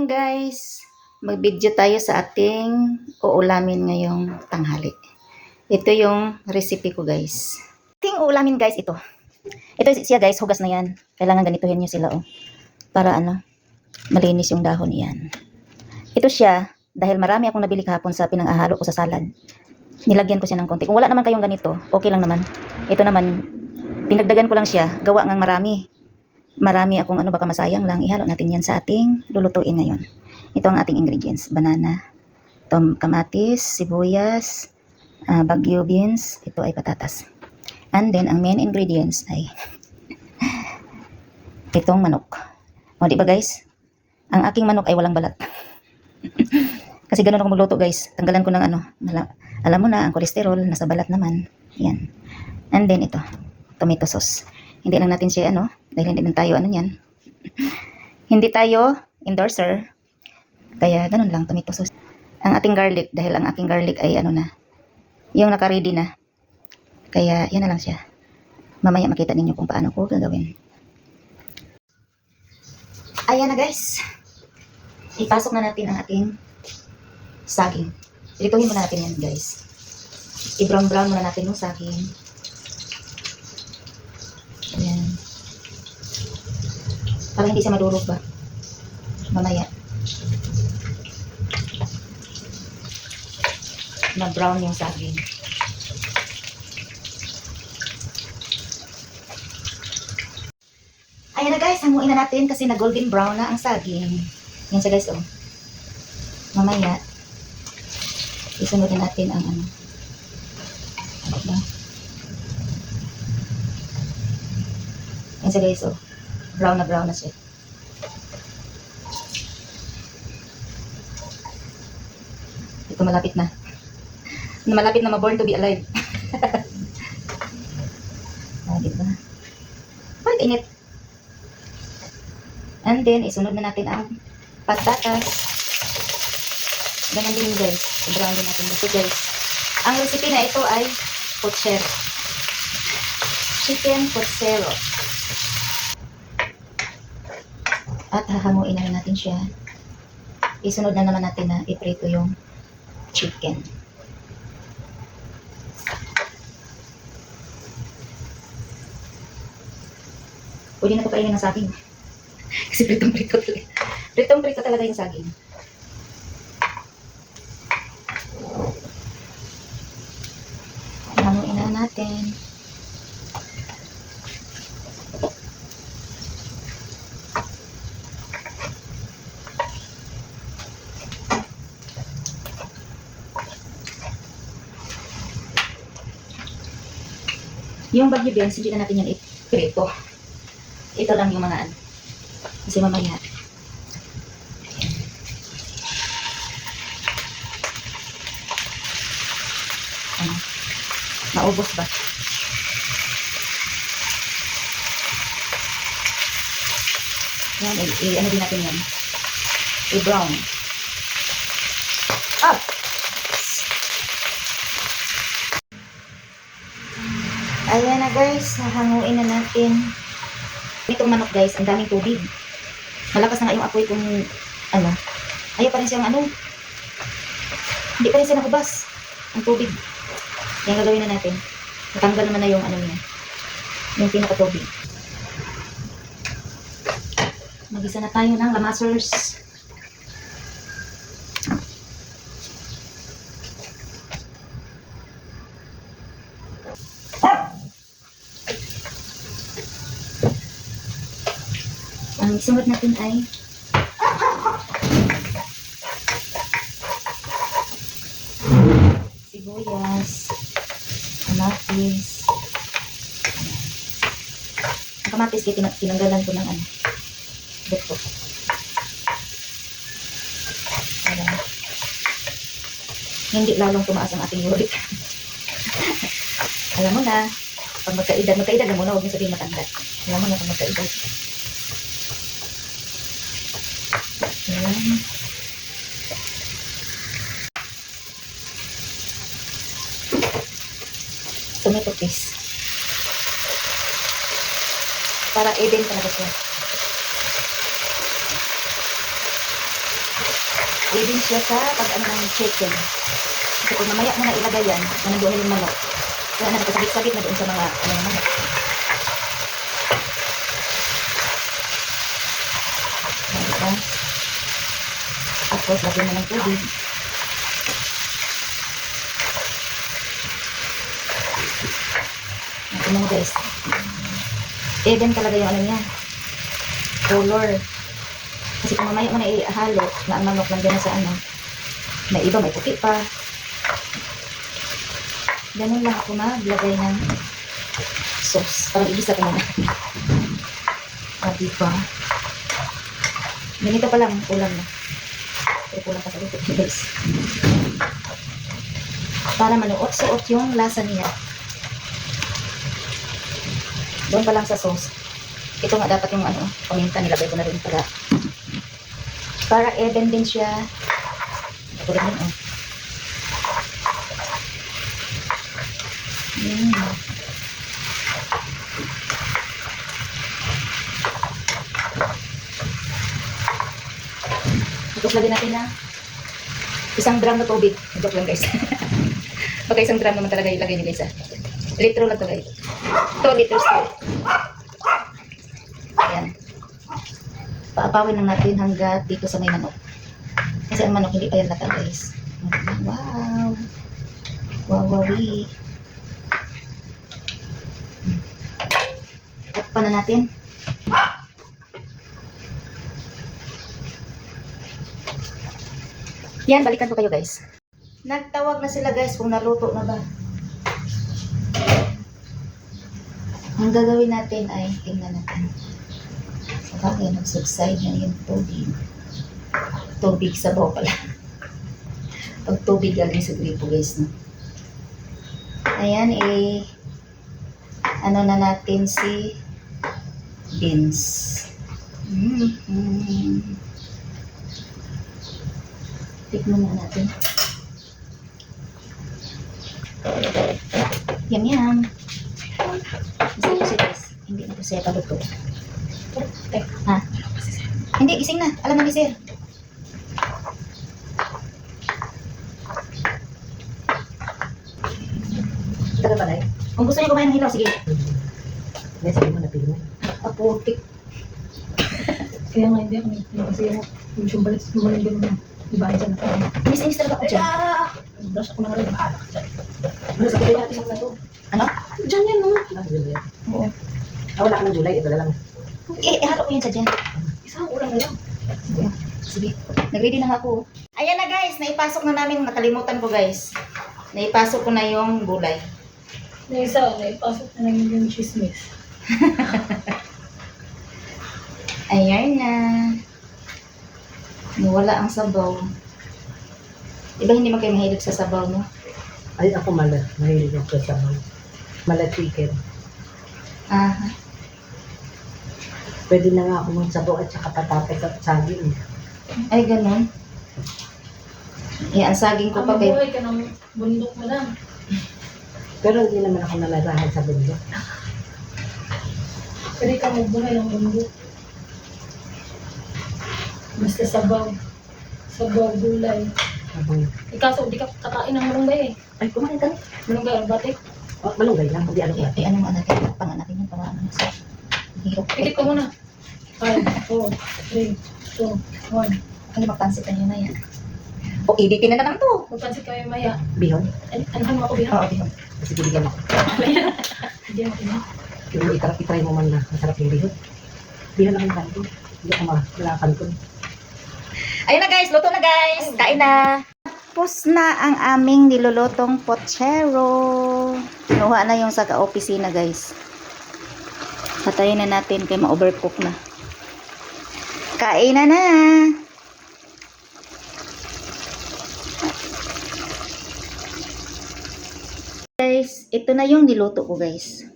guys! Mag-video tayo sa ating uulamin ngayong tanghali. Ito yung recipe ko guys. Ating uulamin guys ito. Ito siya guys, hugas na yan. Kailangan ganituhin nyo sila para malinis yung dahon yan. Ito siya, dahil marami akong nabili kahapon sa pinang-ahalo ko sa salad. Nilagyan ko siya ng konti. Kung wala naman kayong ganito, okay lang naman. Ito naman, pinagdagan ko lang siya, gawa ngang marami akong baka masayang lang. Ihalo natin yan sa ating lulutuin ngayon. Ito ang ating ingredients. Banana, kamatis, sibuyas, bagyo beans, ito ay patatas. And then, ang main ingredients ay itong manok. O, di ba guys? Ang aking manok ay walang balat. Kasi ganun ako magluto guys. Tanggalan ko ng alam mo na, ang kolesterol, nasa balat naman. Yan. And then ito, tomato sauce. Hindi lang natin siya dahil hindi man tayo yan. Hindi tayo endorser. Kaya ganun lang, tomato sauce. Ang ating garlic, dahil ang aking garlic ay yung naka-ready na. Kaya yan na lang siya. Mamaya makita ninyo kung paano ko gagawin. Ayan na guys. Ipasok na natin ang ating saging. Ilituhin muna natin yan guys. I-brown muna natin yung saging. Ayan. Para hindi siya madurog ba? Mamaya. Na-brown yung saging. Ayan na guys, hanguin na natin kasi na-golden brown na ang saging. Yan siya guys Mamaya, isunod natin ang Yan siya guys brown na siya. Ito malapit na. Malapit na ma-born to be alive. Diba? Bakit init? And then, isunod na natin ang patatas. Ganyan din guys. I-brown din natin ito guys. Ang recipe na ito ay pochero. Chicken pochero. At hahanguin na rin natin siya. Isunod na naman natin na iprito yung chicken. Pwede na ito kainin ng saging. Kasi pritong-prito talaga. Pritong-prito talaga yung saging. Hanguin na natin. Yung bagyo beans, hindi na natin yan iprito. Ito lang yung mga kasi mamaya. Maubos ba? Yan, din natin yan. I-brown. Up! Ayan na guys, hahanguin na natin. Itong manok guys, ang daming tubig. Malakas na nga yung apoy kung ayaw pa rin siyang hindi pa rin siya nakubas ang tubig. Kaya gagawin na natin. Natanggal naman na yung niya. Yung pinaka-tubig. Mag-isa na tayo ng lamasers. Ang sunod natin ay sibuyas, kamatis. Ang kamatis kaya tinanggalan ko ng buto. Hindi lalong tumaas ang ating uric. Alam mo na, pag magkaedad na muna, huwag niyo sabihin matanda. Alam mo na pag magkaedad. Ayan. Tomato paste. Para even talaga siya. Pwede siya sa pag-ano ng chicken. Kasi kung mamaya mo na ilagay yan, na nandoon yung manok, wala na nakasabit-sabit na doon sa mga ano ng manok. Diba? Tapos, lagyan mo ng tubig. Ito mo guys. Even talaga yung ano niya. Color. Kasi kung mamaya mo na ihalo na ang manok lang na sa ano, may iba may puti pa. Ganun lang ako maglagay ng sauce. Parang igisa ko muna. Diba? Ganito pa lang, ulam na. Pero kulang pa sa luto, guys. Para manuot-suot yung lasa niya. Doon pa lang sa sauce. Ito nga dapat yung ano, paminta, nilagay ko na rin para even din siya. Ito rin yun, oh. Tapos lagyan natin na 1 gram na tubig. Joke lang guys. Baka 1 gram naman talaga ilagay nyo guys. Litro lang to guys. 2 liters to. Ayan. Paapawin lang natin hanggat dito sa may manok. Kasi ang manok hindi pa yan lata guys. Wow. Wow. Takpan na natin. Yan, balikan ko kayo guys. Nagtawag na sila guys kung naluto na ba. Ang gagawin natin ay tingnan natin. Sa bagay, nag-subside na yung tubig. Tubig sabaw pala. Pag tubig galing sa gripo guys. No? Ayan, ano na natin si beans. Tikman na natin. Yum. Kasi guys, hindi na po siya paluto. Ha? Hindi, gising na. Alam na ni sir. Taga ba na kung gusto niyo kumain ng hilaw, sige. May sabi mo na pili mo. Aputik. Kaya nga hindi ako nagpili kasi yung balik din mo. Diba dyan ako. Inis talaga ako dyan. Brush ako na rin. Ano sa kaya natin sa ito? Ano? Dyan yan no? July. Oo. Wala ka ng July, ito na lang. Ihalo ko yan sa dyan. Isang ulang na lang. Sige. Nag-ready na ako. Ayan na guys, naipasok na namin. Nakalimutan ko guys. Naipasok ko na yung gulay. Na isa, naipasok na lang yung chismis. Ayan na. Nawala ang sabaw. Diba hindi mo kayo mahilig sa sabaw, no? Ay, ako mala. Mahilig ako sa mala chicken. Aha. Pwede na nga ako ng sabaw at saka patatas at saging. Ay, ganun. Ang saging ko pa, Ang babe. buhay ka ng bundok mo lang. Pero hindi naman ako nalarahan sa bundok. Pwede ka magbuhay ng bundok. Basta sabaw. Sabaw, gulay. Ikaso, di ka kakain ng malunggay eh. Ay, kumain ka. Malunggay ang batik. Oh, malunggay lang. Hindi, ano nga natin. Pangan natin yun. Para ano sa hirap. Ikit ko muna. 5, 4, 3, 2, 1. Ano magpansitan yun na yan? O, editin na naman to. Magpansit kami maya. Bihon? Anahan mo ako biha? Oo, bihon. Kasi bibigyan ako. Hindi mo kina. Yung itry mo man na masarap yung bihon. Bihon lang yung kanto. Hindi ako malakan ko. Ayun na guys, luto na guys. Kain na. Tapos na ang aming nilulutong pochero. Kinuha na yung sa opisina guys. Patayin na natin kaya ma-overcook na. Kain na na. Guys, ito na yung niluto ko guys.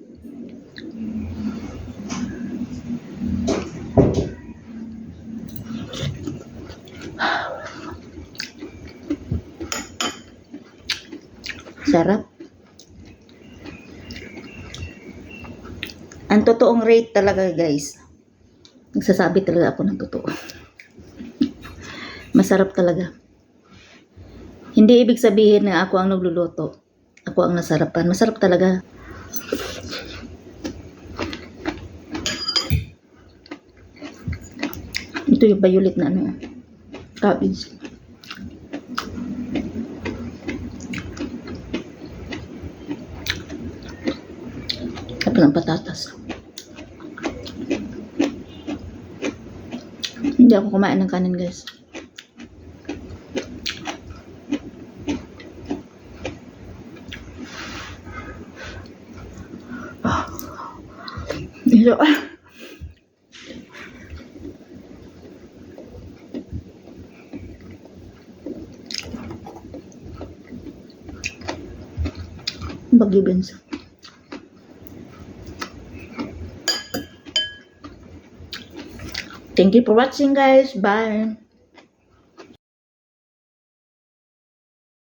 Sarap. Ang totoong rate talaga guys. Nagsasabi talaga ako ng totoo. Masarap talaga. Hindi ibig sabihin na ako ang nagluluto. Ako ang nasarapan. Masarap talaga. Ito yung violet na ano. Cabbage. Tapos ng patatas. Hindi ako kumain ng kanin, guys. Ito. Bagyo Benz. Thank you for watching, guys. Bye.